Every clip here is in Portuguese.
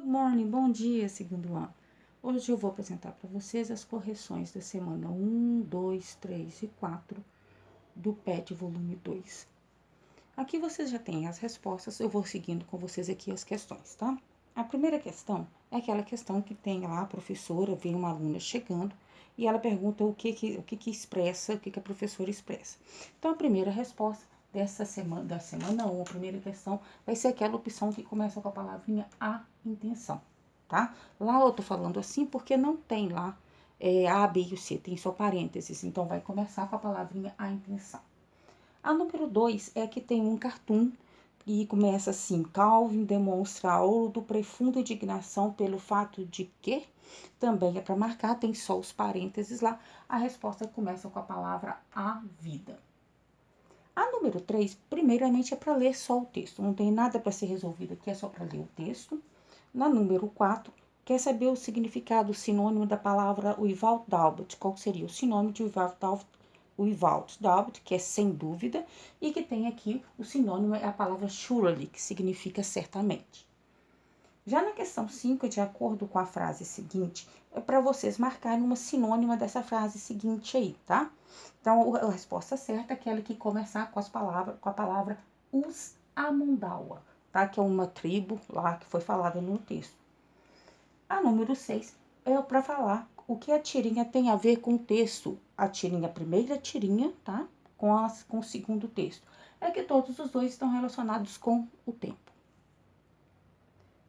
Morning, bom dia, segundo ano. Hoje eu vou apresentar para vocês as correções da semana 1, 2, 3 e 4 do PET volume 2. Aqui vocês já têm as respostas, eu vou seguindo com vocês aqui as questões, tá? A primeira questão é aquela questão que tem lá a professora, vem uma aluna chegando e ela pergunta o que expressa, o que a professora expressa. Então, a primeira resposta da semana 1, a primeira questão, vai ser aquela opção que começa com a palavrinha a intenção, tá? Lá eu tô falando assim porque não tem lá A, B e o C, tem só parênteses, então vai começar com a palavrinha a intenção. A número 2 é que tem um cartoon e começa assim: Calvin demonstra algo do profunda indignação pelo fato de que, também é para marcar, tem só os parênteses lá, a resposta começa com a palavra a vida. A número 3, primeiramente, é para ler só o texto, não tem nada para ser resolvido aqui, é só para ler o texto. Na número 4, quer saber o significado, o sinônimo da palavra without doubt. Qual seria o sinônimo de without doubt, que é sem dúvida, e que tem aqui o sinônimo é a palavra surely, que significa certamente. Já na questão 5, de acordo com a frase seguinte, é para vocês marcarem uma sinônima dessa frase seguinte aí, tá? Então, a resposta certa é aquela que começar com a palavra os Amundawa, tá? Que é uma tribo lá que foi falada no texto. A número 6 é para falar o que a tirinha tem a ver com o texto. A primeira tirinha, tá? Com o segundo texto. É que todos os dois estão relacionados com o tempo.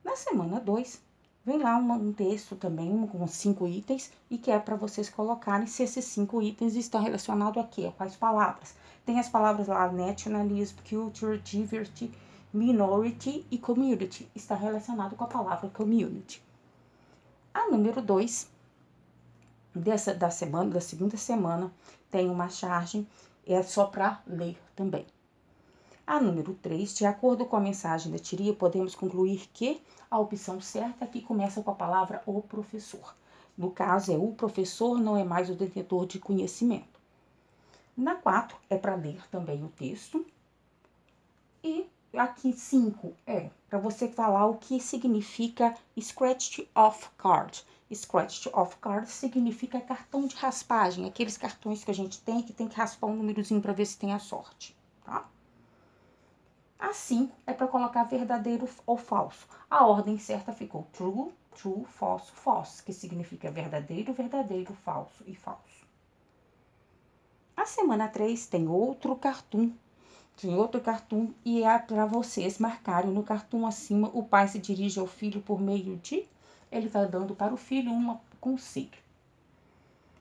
Na semana 2, vem lá um texto também com 5 itens e que é para vocês colocarem se esses 5 itens estão relacionados a quê? Quais palavras? Tem as palavras lá nationalism, culture, diversity, minority e community. Está relacionado com a palavra community. A número 2 da segunda semana, tem uma charge, é só para ler também. A número 3, de acordo com a mensagem da tirinha, podemos concluir que a opção certa aqui começa com a palavra o professor. No caso, é o professor, não é mais o detentor de conhecimento. Na 4, é para ler também o texto. E aqui 5 é para você falar o que significa scratched off card. Scratched off card significa cartão de raspagem, aqueles cartões que a gente tem que raspar um númerozinho para ver se tem a sorte, tá? A 5 é para colocar verdadeiro ou falso. A ordem certa ficou true, true, false, false, que significa verdadeiro, verdadeiro, falso e falso. A semana 3 tem outro cartoon e é para vocês marcarem no cartoon acima, o pai se dirige ao filho por meio de, ele vai dando para o filho um conselho.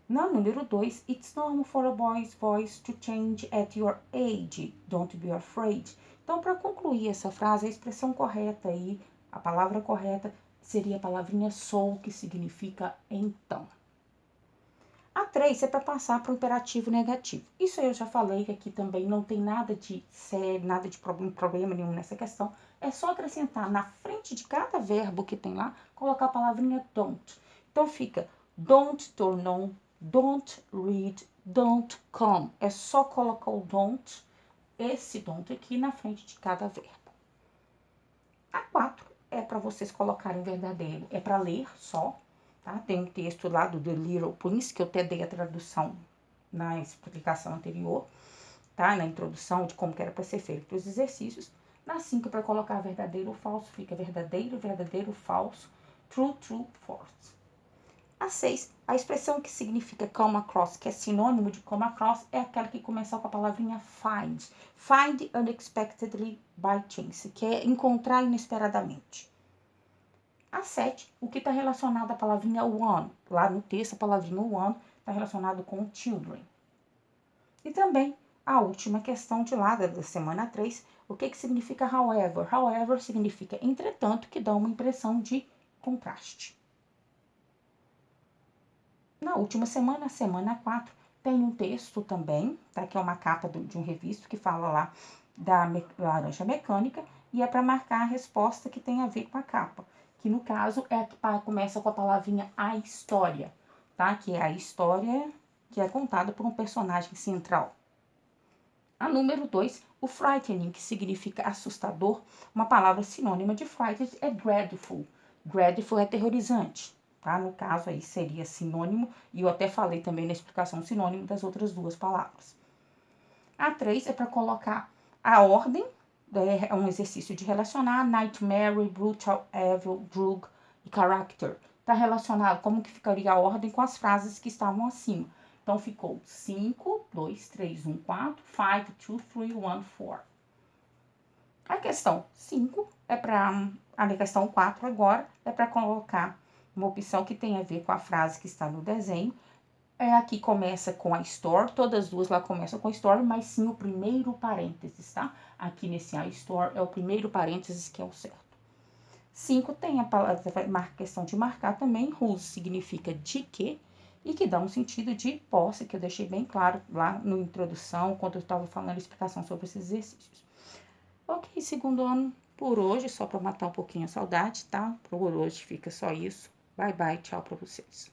Na número 2, it's normal for a boy's voice to change at your age, don't be afraid. Então, para concluir essa frase, a expressão correta aí, a palavra correta, seria a palavrinha so, que significa então. A 3 é para passar para o imperativo negativo. Isso eu já falei que aqui também não tem nada de sério, nada de problema nenhum nessa questão. É só acrescentar na frente de cada verbo que tem lá, colocar a palavrinha don't. Então fica don't turn on, don't read, don't come. É só colocar o don't, esse don't aqui na frente de cada verbo. A 4 é para vocês colocarem verdadeiro, é para ler só. Tá? Tem um texto lá do The Little Prince, que eu até dei a tradução na explicação anterior, tá? Na introdução de como que era para ser feito os exercícios. Na 5, para colocar verdadeiro ou falso, fica verdadeiro, verdadeiro, falso, true, true, false. A 6, a expressão que significa come across, que é sinônimo de come across, é aquela que começa com a palavrinha find. Find unexpectedly by chance, que é encontrar inesperadamente. A 7, o que está relacionado à palavrinha one. Lá no texto, a palavrinha one está relacionado com children. E também a última questão de lá, da semana 3, o que significa however? However significa entretanto, que dá uma impressão de contraste. Na última semana, semana 4, tem um texto também, tá? Que é uma capa de um revisto que fala lá da laranja mecânica, e é para marcar a resposta que tem a ver com a capa, que no caso é a que começa com a palavrinha a história, tá? Que é a história que é contada por um personagem central. A número 2, o frightening, que significa assustador, uma palavra sinônima de frightened é dreadful. Dreadful é aterrorizante, tá? No caso aí seria sinônimo, e eu até falei também na explicação sinônimo das outras duas palavras. A 3 é para colocar a ordem, é um exercício de relacionar nightmare, brutal, evil, drug e character. Está relacionado como que ficaria a ordem com as frases que estavam acima. Então ficou 5, 2, 3, 1, 4, 5, 2, 3, 1, 4. A questão 5 é para. A questão 4 agora é para colocar uma opção que tem a ver com a frase que está no desenho. Aqui começa com a store, todas as duas lá começam com a store, mas sim o primeiro parênteses, tá? Aqui nesse a store é o primeiro parênteses que é o certo. 5 tem a questão de marcar também, whose significa de que, e que dá um sentido de posse, que eu deixei bem claro lá na introdução, quando eu estava falando a explicação sobre esses exercícios. Ok, segundo ano por hoje, só para matar um pouquinho a saudade, tá? Por hoje fica só isso. Bye, bye, tchau para vocês.